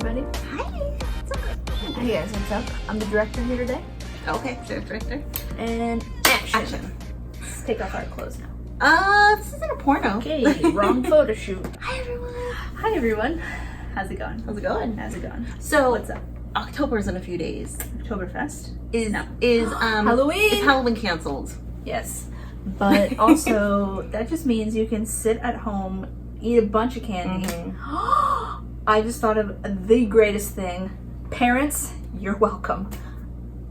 everybody. Hi. What's up? Hey guys, what's up? I'm the director here today. Okay, director. And action. Action. Let's take off our clothes now. This isn't a porno. Okay, wrong photo shoot. Hi everyone. Hi everyone. How's it going? How's it going? How's it going? So What's up? October's in a few days. Oktoberfest? Is Halloween? Is Halloween canceled? Yes. But also, that just means you can sit at home, eat a bunch of candy. I just thought of the greatest thing. Parents, you're welcome.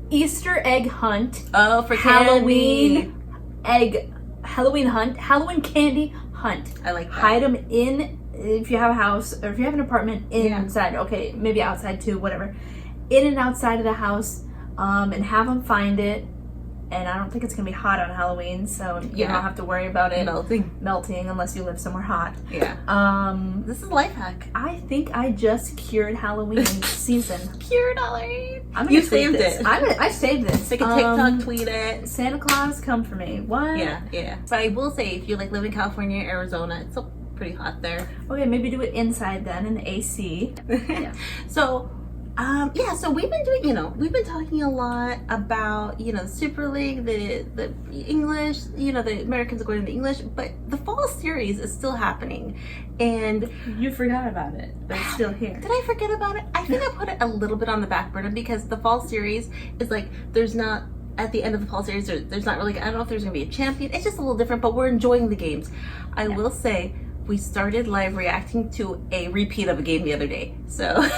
Easter egg hunt. Oh, for Halloween Halloween hunt. Halloween candy hunt. I like that. Hide them in, if you have a house or if you have an apartment, inside. Okay, maybe outside too, whatever. In and outside of the house, and have them find it. And I don't think it's gonna be hot on Halloween, so you don't have to worry about it melting unless you live somewhere hot. Yeah. This is a life hack. I think I just cured Halloween season. Cured Halloween. You saved it. I saved this. Take a TikTok, tweet it. Santa Claus, come for me. What? Yeah. But I will say, if you like live in California, Arizona, it's still pretty hot there. Okay, maybe do it inside then in the AC. Yeah. So we've been talking a lot about, the Super League, the English, the Americans are going to the English, but the fall series is still happening. And you forgot about it, but it's still here. Did I forget about it? I think I put it a little bit on the back burner because the fall series is like, there's not, at the end of the fall series, there's not really, I don't know if there's gonna be a champion. It's just a little different, but we're enjoying the games. I will say, we started live reacting to a repeat of a game the other day, so.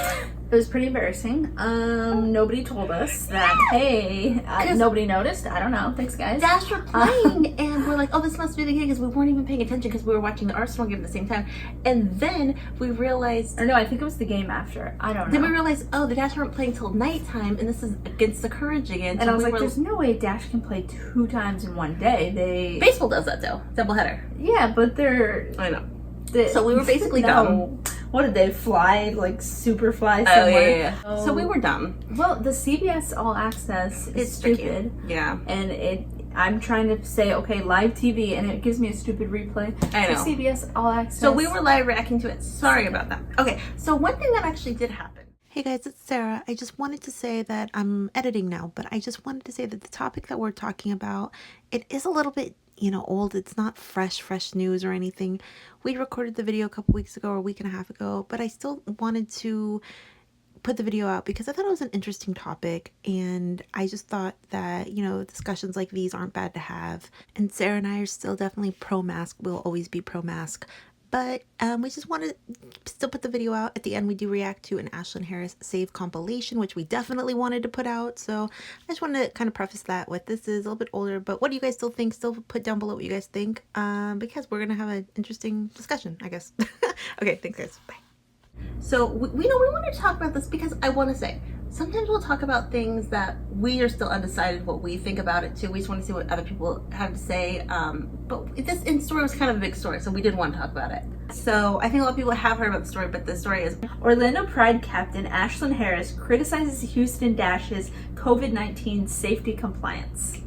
It was pretty embarrassing. Nobody told us that, hey, nobody noticed. I don't know. Thanks, guys. Dash were playing, and we're like, oh, this must be the game, because we weren't even paying attention because we were watching the Arsenal game at the same time. And then we realized... Or no, I think it was the game after. I don't know. Then we realized, oh, the Dash weren't playing till nighttime, and this is against the Courage again. And so I was like, there's no way Dash can play 2 times in one day. Baseball does that, though. Doubleheader. Yeah, but they're... I know. So we were basically dumb. What did they fly, like super fly somewhere? Yeah. So we were dumb. Well, the CBS All Access is stupid. Yeah. And I'm trying to say, okay, live TV, and it gives me a stupid replay. I know. For CBS All Access. So we were live reacting to it. Sorry about that. Okay, so one thing that actually did happen. Hey guys, it's Sarah. I just wanted to say that I'm editing now, but I just wanted to say that the topic that we're talking about, it is a little bit old. It's not fresh news or anything. We recorded the video a couple weeks ago or a week and a half ago, but I still wanted to put the video out because I thought it was an interesting topic, and I just thought that, discussions like these aren't bad to have. And Sarah and I are still definitely pro-mask. We'll always be pro-mask. But we just want to still put the video out. At the end, we do react to an ASHLYN Harris Save compilation, which we definitely wanted to put out. So I just wanted to kind of preface that with this is a little bit older. But what do you guys still think? Still put down below what you guys think, because we're going to have an interesting discussion, I guess. Okay, thanks, guys. Bye. So, we want to talk about this because I want to say, sometimes we'll talk about things that we are still undecided what we think about it too. We just want to see what other people have to say. But this story was kind of a big story, so we did want to talk about it. So I think a lot of people have heard about the story, but the story is... Orlando Pride captain ASHLYN Harris criticizes Houston Dash's COVID-19 safety compliance.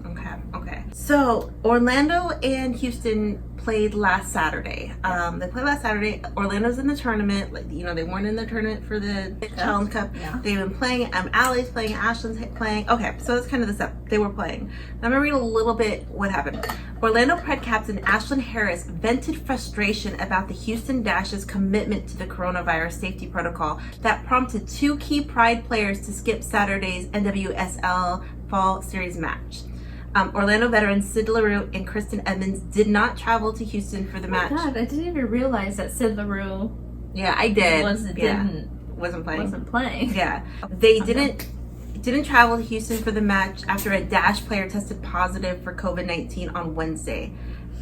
Okay. So Orlando and Houston played last Saturday. They played last Saturday. Orlando's in the tournament. They weren't in the tournament for the Challenge Cup. Yeah. They've been playing. Allie's playing. ASHLYN's playing. Okay, so that's kind of the setup. They were playing. Now I'm gonna read a little bit what happened. Orlando Pride captain ASHLYN Harris vented frustration about the Houston Dash's commitment to the coronavirus safety protocol that prompted 2 key Pride players to skip Saturday's NWSL Fall Series match. Orlando veterans Sid LaRue and Kristen Edmonds did not travel to Houston for the match. God, I didn't even realize that Sid LaRue. Yeah, I did. Wasn't playing. Yeah, they didn't travel to Houston for the match after a Dash player tested positive for COVID-19 on Wednesday.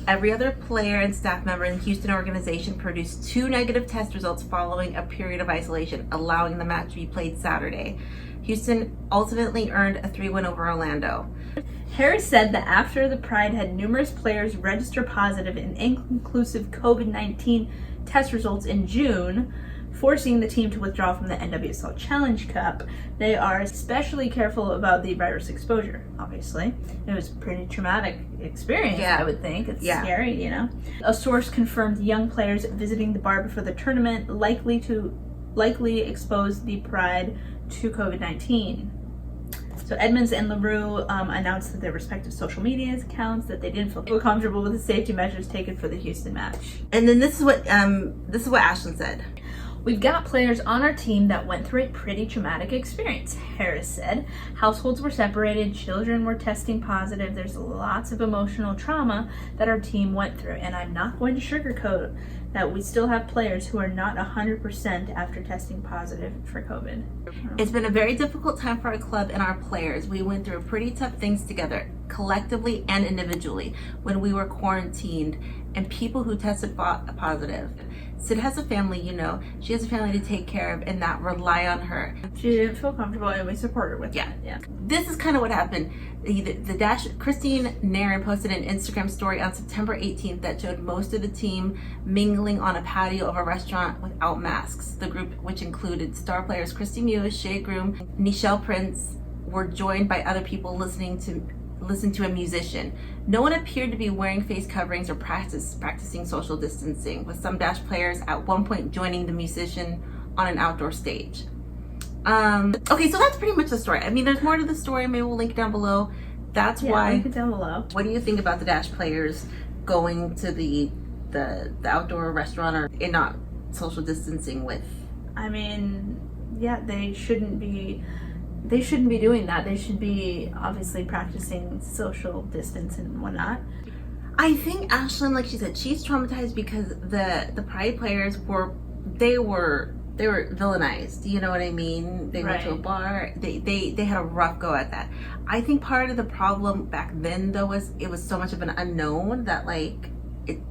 Every other player and staff member in the Houston organization produced 2 negative test results following a period of isolation, allowing the match to be played Saturday. Houston ultimately earned a 3-win over Orlando. Harris said that after the Pride had numerous players register positive and inconclusive COVID-19 test results in June, forcing the team to withdraw from the NWSL Challenge Cup, they are especially careful about the virus exposure, obviously. It was a pretty traumatic experience, I would think. It's scary, A source confirmed young players visiting the bar before the tournament likely likely exposed the Pride to COVID-19. So Edmonds and LaRue announced that their respective social media accounts that they didn't feel comfortable with the safety measures taken for the Houston match. And then this is what ASHLYN said. We've got players on our team that went through a pretty traumatic experience, Harris said. Households were separated, children were testing positive. There's lots of emotional trauma that our team went through. And I'm not going to sugarcoat that we still have players who are not 100% after testing positive for COVID. It's been a very difficult time for our club and our players. We went through pretty tough things together, collectively and individually, when we were quarantined, and people who tested positive. Sid has a family, you know. She has a family to take care of and that rely on her. She didn't feel comfortable, and we support her with that. Yeah. This is kind of what happened. The Dash, Christine Nairn posted an Instagram story on September 18th that showed most of the team mingling on a patio of a restaurant without masks. The group, which included star players Christy Mewes, Shea Groom, Nichelle Prince, were joined by other people listen to a musician. No one appeared to be wearing face coverings or practicing social distancing, with some Dash players at one point joining the musician on an outdoor stage. Okay, so that's pretty much the story. I mean, there's more to the story. Maybe we'll link it down below. That's why. Link it down below. What do you think about the Dash players going to the outdoor restaurant or not social distancing with? I mean, yeah, they shouldn't be doing that. They should be obviously practicing social distance and whatnot. I think ASHLYN, like she said, she's traumatized because the Pride players were villainized. You know what I mean? They went to a bar. They had a rough go at that. I think part of the problem back then though was it was so much of an unknown that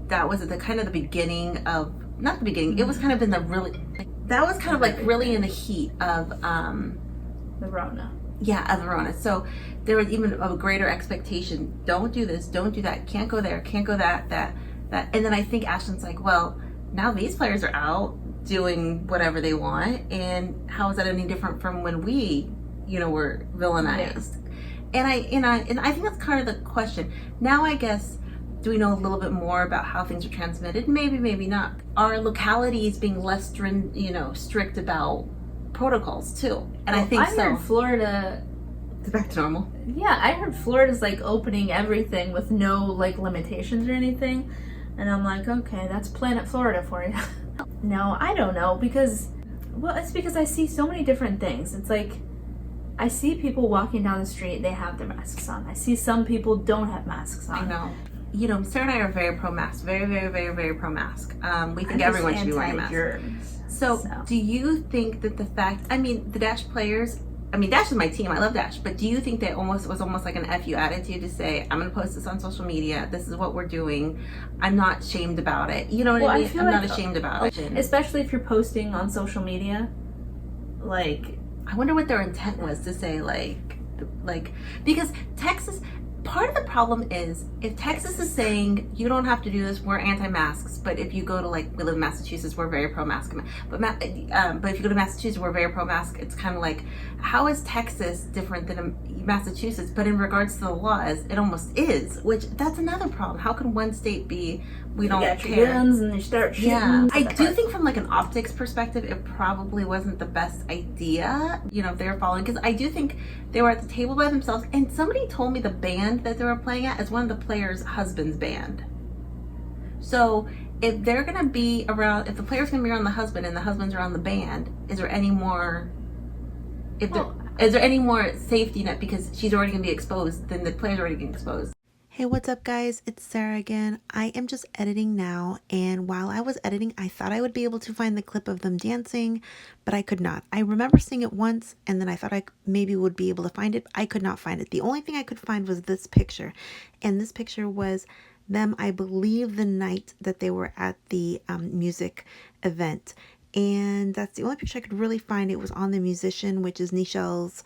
that was at the kind of the beginning of, not the beginning. It was kind of in the really, that was kind of like really in the heat of the Rona. Yeah, of the Rona. So there was even a greater expectation. Don't do this, don't do that, can't go there, can't go that. And then I think ASHLYN's like, well, now these players are out doing whatever they want, and how is that any different from when we, were villainized? Yeah. And I think that's kind of the question. Now I guess, do we know a little bit more about how things are transmitted? Maybe, maybe not. Are localities being less strict about protocols too? And I think I heard Florida is back to normal. Yeah, I heard Florida's opening everything with no limitations or anything, and I'm like, okay, that's Planet Florida for you. No, I don't know, because it's because I see so many different things. It's like I see people walking down the street, they have their masks on. I see some people don't have masks on. I know. Sarah and I are very pro-mask, very, very, very, very pro-mask. We think everyone should be wearing a mask. So, do you think that the fact, the Dash players, Dash is my team, I love Dash, but do you think that was almost like an F you attitude to say, I'm going to post this on social media, this is what we're doing, I'm not shamed about it, you know what I mean? I'm not ashamed about it. Especially if you're posting on social media, I wonder what their intent was to say, because Texas, part of the problem is if Texas is saying you don't have to do this, we're anti-masks, but if you go to we live in Massachusetts, we're very pro-mask, but if you go to Massachusetts, we're very pro-mask. It's kind of like, how is Texas different than Massachusetts? But in regards to the laws, it almost is, which that's another problem. How can one state be we don't get care? Guns and you start shooting. Yeah, I do think from an optics perspective, it probably wasn't the best idea. If they were following, because I do think they were at the table by themselves, and somebody told me the band that they were playing at is one of the players' husband's band. So if they're gonna be around, if the player's gonna be around the husband and the husband's around the band, is there any more? Is there any more safety net because she's already gonna be exposed? Then the player's already getting exposed. Hey, what's up guys? It's Sarah again. I am just editing now, and while I was editing, I thought I would be able to find the clip of them dancing, but I could not. I remember seeing it once, and then I thought I maybe would be able to find it. I could not find it. The only thing I could find was this picture, and this picture was them, I believe, the night that they were at the music event, and that's the only picture I could really find. It was on the musician, which is Nichelle's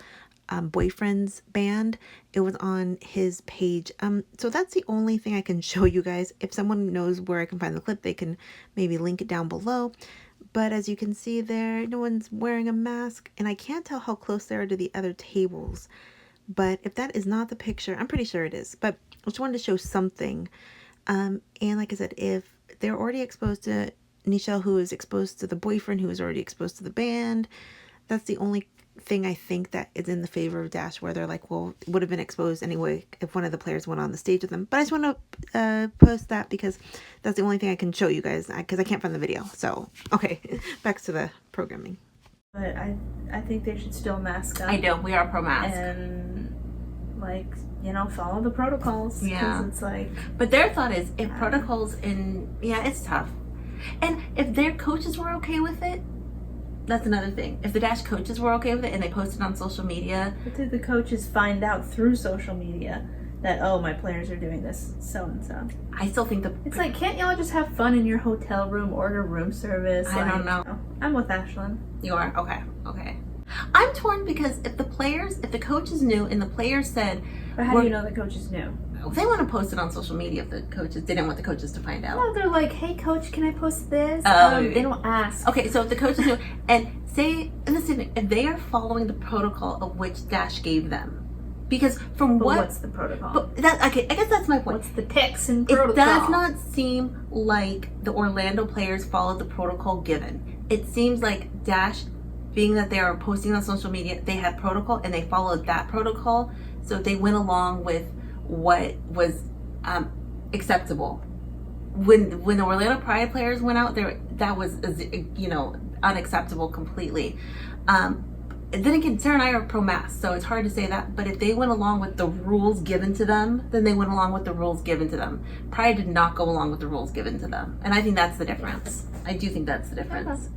boyfriend's band. It was on his page. So that's the only thing I can show you guys. If someone knows where I can find the clip, they can maybe link it down below. But as you can see there, no one's wearing a mask, and I can't tell how close they are to the other tables. But if that is not the picture, I'm pretty sure it is. But I just wanted to show something. And like I said, if they're already exposed to Nichelle, who is exposed to the boyfriend who is already exposed to the band. That's the only thing I think that is in the favor of Dash, where they're like, well, it would have been exposed anyway if one of the players went on the stage with them. But I just want to post that because that's the only thing I can show you guys, because I can't find the video. So, okay, back to the programming. But I think they should still mask up. I do. We are pro mask. And, like, you know, follow the protocols. Yeah. Because it's like... But their thought is, if protocols yeah, it's tough. And if their coaches were okay with it, that's another thing. If the Dash coaches were okay with it and they posted on social media. But did the coaches find out through social media that, oh, my players are doing this, so and so? I still think it's like, can't y'all just have fun in your hotel room, order room service? I don't know. I'm with ASHLYN. You are? Okay. I'm torn because if the coaches knew and the players said... But how do you know the coaches knew? They want to post it on social media if the coaches didn't want the coaches to find out. No, they're like, hey coach, can I post this? They don't ask. Okay, so if the coaches knew, and say, and listen, if they are following the protocol of which Dash gave them, because what's the protocol? But that, okay, I guess that's my point. What's the ticks and protocol? It does not seem like the Orlando players followed the protocol given. It seems like Dash, being that they are posting on social media, they had protocol and they followed that protocol, so they went along with what was acceptable. When the Orlando Pride players went out there, that was, you know, unacceptable completely. And then again, Sara and I are pro-mask, so it's hard to say that. But if they went along with the rules given to them, then they went along with the rules given to them. Pride did not go along with the rules given to them, and I think that's the difference. I do think that's the difference.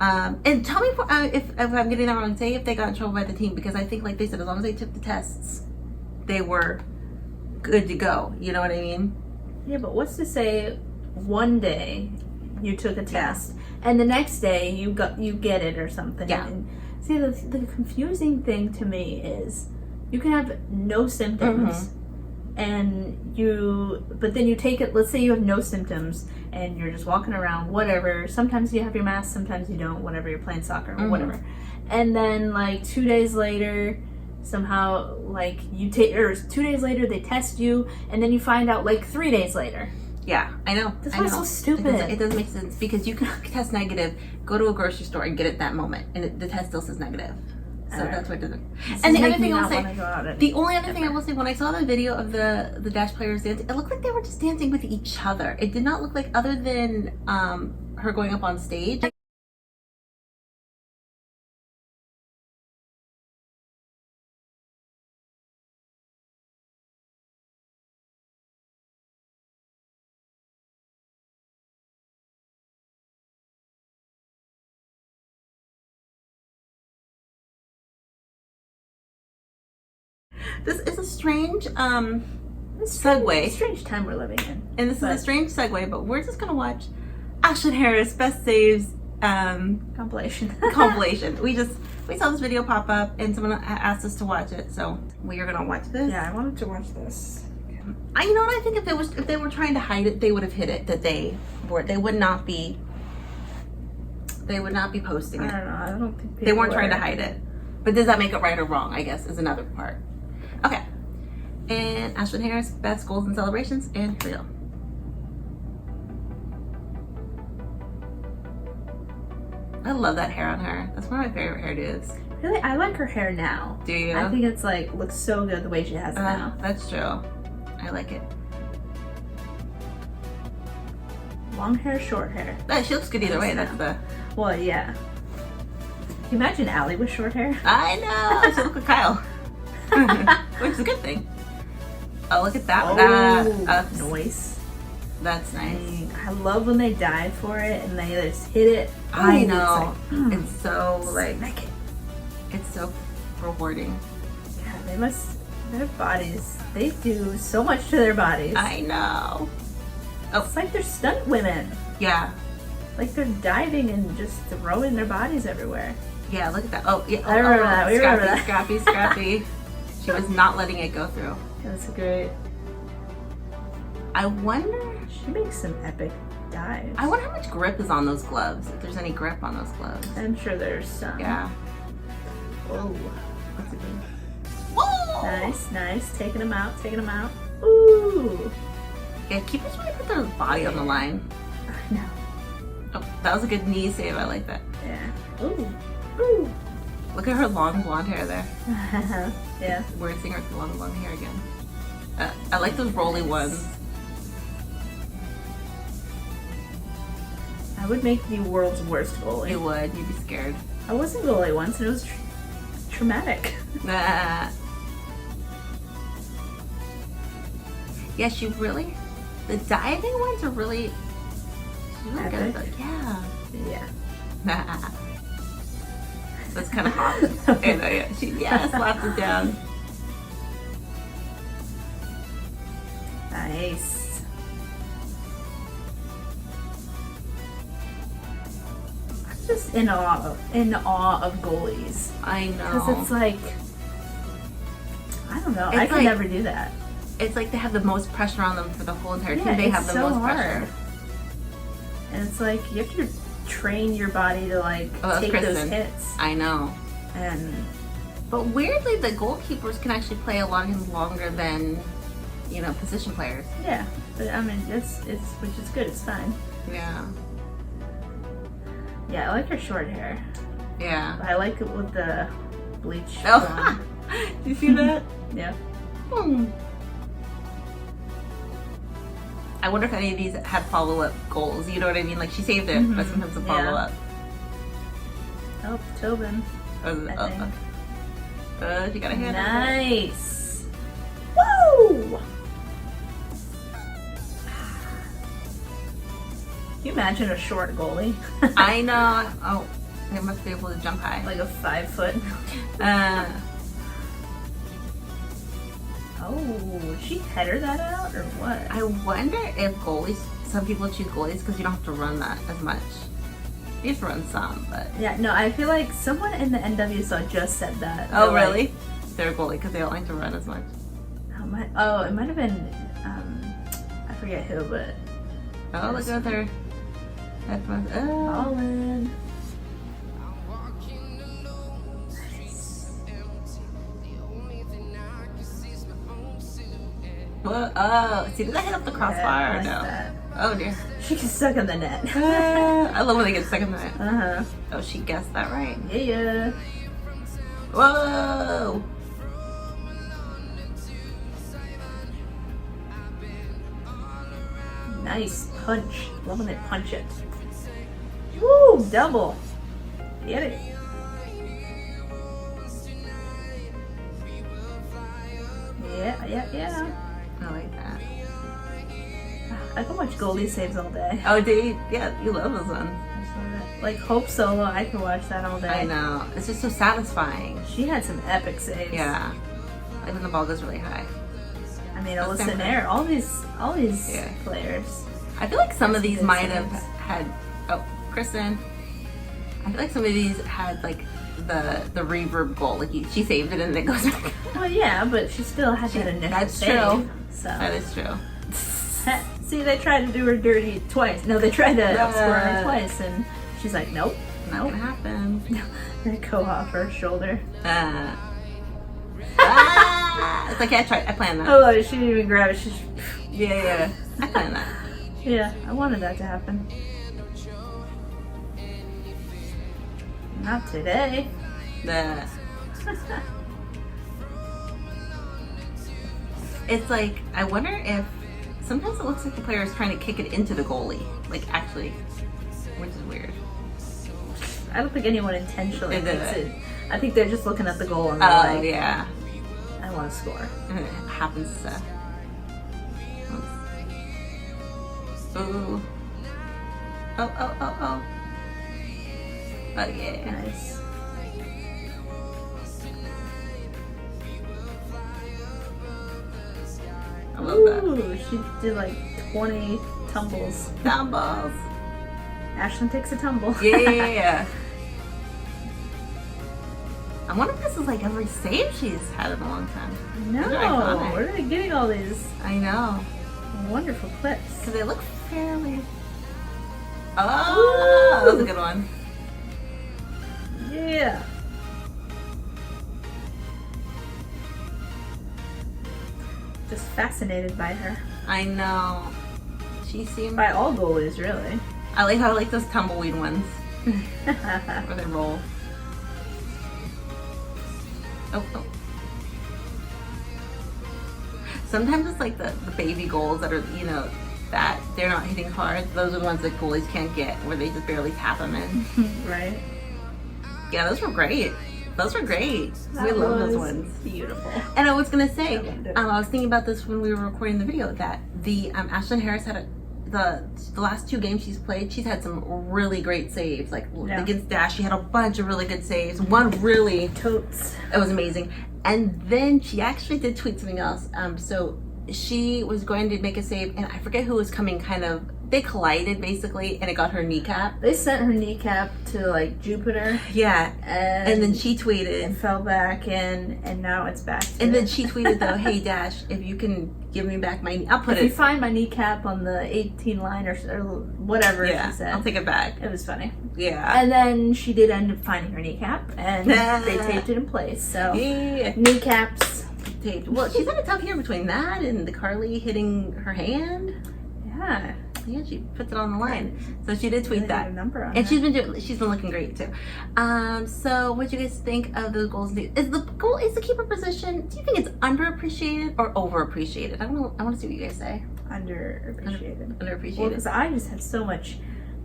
And tell me if I'm getting that wrong. Say if they got in trouble by the team, because I think, like they said, as long as they took the tests, they were good to go. You know what I mean? Yeah, but what's to say one day you took a test and the next day you get it or something? Yeah. And see, the confusing thing to me is you can have no symptoms but then you take it. Let's say you have no symptoms and you're just walking around, whatever. Sometimes you have your mask, sometimes you don't. Whatever, you're playing soccer or whatever. And then like 2 days later, somehow, like, you take, or 2 days later they test you, and then you find out like 3 days later. Yeah, I know. That's why it's so stupid. It doesn't make sense, because you can test negative, go to a grocery store and get it that moment, and the test still says negative. So that's what it doesn't. And the other thing I'll say, the only other thing I will say, when I saw the video of the Dash players dancing, it looked like they were just dancing with each other. It did not look like, other than her going up on stage. This is a strange segue. Strange time we're living in. And this is a strange segue, but we're just gonna watch ASHLYN Harris Best Saves compilation. compilation. We saw this video pop up and someone asked us to watch it, so we are gonna watch this. Yeah, I wanted to watch this. You know what, I think if they were trying to hide it, they would have hid it. That they would not be posting it. I don't know. I don't think they weren't trying to hide it. But does that make it right or wrong, I guess, is another part. Okay. And ASHLYN Harris, best goals and celebrations, and here we go. I love that hair on her. That's one of my favorite hairdos. Really, I like her hair now. Do you? I think it's like, looks so good the way she has it now. That's true. I like it. Long hair, short hair. She looks good either way. That's the... Well, yeah. Can you imagine Allie with short hair? I know. She looks like Kyle. Which is a good thing. Oh, look at that. Oh, nice. That's nice. I love when they dive for it and they just hit it. I know. It's so like, it. It's so rewarding. Yeah, they must, their bodies, they do so much to their bodies. I know. Oh. It's like they're stunt women. Yeah. Like they're diving and just throwing their bodies everywhere. Yeah, look at that. Oh, yeah. I remember that. We remember that. Scrappy. She was not letting it go through. That's great. I wonder... She makes some epic dives. I wonder how much grip is on those gloves. If there's any grip on those gloves. I'm sure there's some. Yeah. Oh. What's it doing? Whoa! Nice, nice. Taking them out, taking them out. Ooh. Yeah, keepers really put their body on the line. I know. Oh, that was a good knee save. I like that. Yeah. Ooh. Ooh. Look at her long blonde hair there. Yeah. Weird seeing her with long blonde hair again. I like those rolly ones. I would make the world's worst goalie. You would. You'd be scared. I was a goalie once, and it was traumatic. Nah. Yeah, she really. The diving ones are really. She's really good at Epic. that. Yeah. Yeah. Nah. That's kind of hot. I know, yeah. She slaps it down. Nice. I'm just in awe of goalies. I Because know. it's like, I don't know. It's I could like- never do that. It's like they have the most pressure on them for the whole entire team. Yeah, They it's have the so most hard. pressure. And it's like, you have to train your body to like Oh, that's take those Kristen. hits. I know. And But weirdly, the goalkeepers can actually play a lot of games longer than, position players. yeah, but I mean, it's which is good. It's fine. Yeah. Yeah, I like her short hair. Yeah. I like it with the bleach. Oh, blonde. do you see that? Yeah. Hmm. I wonder if any of these had follow-up goals. You know what I mean? Like she saved it, but sometimes the Yeah. follow-up. Oh, Tobin. Oh, I think. she got a hand. Nice. Woo! Can you imagine a short goalie? I know. Oh, they must be able to jump high. Like a 5 foot. Uh, Oh, she header that out or what? I wonder if some people choose goalies because you don't have to run that as much. You have to run some, but. Yeah, no, I feel like someone in the NWSL just said that. Oh, They're really? like, They're a goalie because they don't like to run as much. it might have been, I forget who, but. Oh, look at her headphones. Oh. All in. Whoa, oh, see, did that hit up the crossbar or I like no? that. Oh, dear. She gets stuck in the net. I love when they get stuck in the net. Uh-huh. Oh, she guessed that right. Yeah. Whoa! Nice punch. Love when they punch it. Woo! Double. Get it. Yeah. I like that. I can watch goalie saves all day. Oh, dude, yeah, you love those ones. I just love it. Like Hope Solo, I could watch that all day. I know. It's just so satisfying. She had some epic saves. Yeah. Like when the ball goes really high. I mean, That's Alyssa different. Nair, all these Yeah. players. I feel like some of these Good might have saves. had. Oh, Kristen. I feel like some of these had like the reverb goal. Like she saved it and then it goes back. Well, yeah, but she still had that initial That's save. true. So That is true. see, they tried to do her dirty twice. No, they tried to outscore her Uh, twice, and she's like, nope, Not gonna happen. They go off her shoulder. It's like, yeah, I planned that. Oh, she didn't even grab it. She's, Yeah. I planned that. yeah, I wanted that to happen. Not today. It's like, I wonder if sometimes it looks like the player is trying to kick it into the goalie. Like, actually, which is weird. I don't think anyone intentionally They did thinks it. it. I think they just looking at the goal and Oh, they're like, yeah. I want to score. And it happens to. Ooh. Oh. Oh, yeah. Nice. I love that. Ooh, she did like 20 tumbles. Down balls. Ashlyn takes a tumble. Yeah. I wonder if this is like every save she's had in a long time. No, These are iconic. where are they getting all these I know. wonderful clips? Because they look fairly. Oh, that was a good one. Yeah. Just fascinated by her. I know. She seemed. By all goalies, really. I like those tumbleweed ones where they roll. Oh. Sometimes it's like the baby goals that are, you know, that they're not hitting hard. Those are the ones that goalies can't get, where they just barely tap them in. Right. Yeah, those were great. Those were great. We love those ones. Beautiful. And I was gonna say, I I was thinking about this when we were recording the video, that the ASHLYN Harris had the last 2 games she's played, she's had some really great saves. Like against Dash, she had a bunch of really good saves. One really, Totes. it was amazing. And then she actually did tweet something else. So she was going to make a save, and I forget who was coming. They collided basically, and it got her kneecap. They sent her kneecap to like Jupiter. Yeah, and then she and tweeted, fell back in, and now it's back. and then she tweeted though, "Hey Dash, if you can give me back my, I'll put if it. you find my kneecap on the 18 line or whatever Yeah, she said, I'll take it back." It was funny. Yeah, And then she did end up finding her kneecap, and they taped it in place. So yeah. kneecaps. Taped. Well, she's had a tough year between that and the Carly hitting her hand. Yeah. Yeah, she puts it on the line. So she did tweet Really that. good number on And that. she's been looking great too. So what do you guys think of the goals? Is the keeper position, do you think it's underappreciated or overappreciated? I want to see what you guys say. Underappreciated. Underappreciated. Well, because I just have so much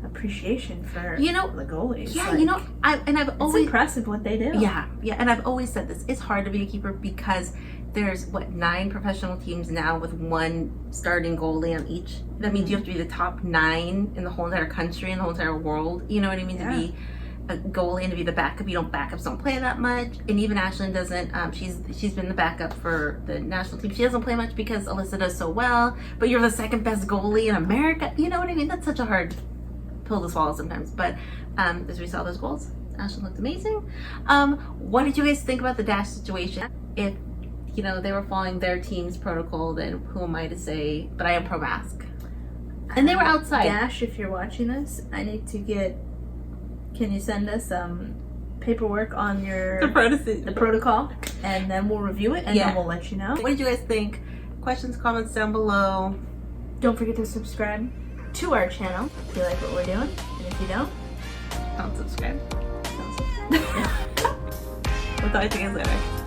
appreciation for You know, the goalies. Yeah, Like, you know, I've it's always impressive what they do. Yeah, and I've always said this. It's hard to be a keeper because there's 9 professional teams now with 1 starting goalie on each. That means you have to be the top 9 in the whole entire country and the whole entire world. You know what I mean? Yeah. To be a goalie and to be the backup. You don't backups don't play that much. And even ASHLYN doesn't. She's been the backup for the national team. She doesn't play much because Alyssa does so well. But you're the 2nd best goalie in America. You know what I mean? That's such a hard pill to swallow sometimes. But as we saw those goals, ASHLYN looked amazing. What did you guys think about the Dash situation? If you know they were following their team's protocol, then who am I to say? But I am pro mask. And they were outside. Dash, if you're watching this, I need to get. Can you send us paperwork on your the protocol, and then we'll review it, and then we'll let you know. What did you guys think? Questions, comments down below. Don't forget to subscribe to our channel if you like what we're doing, and if you don't Don't subscribe. subscribe. We'll talk to you guys later.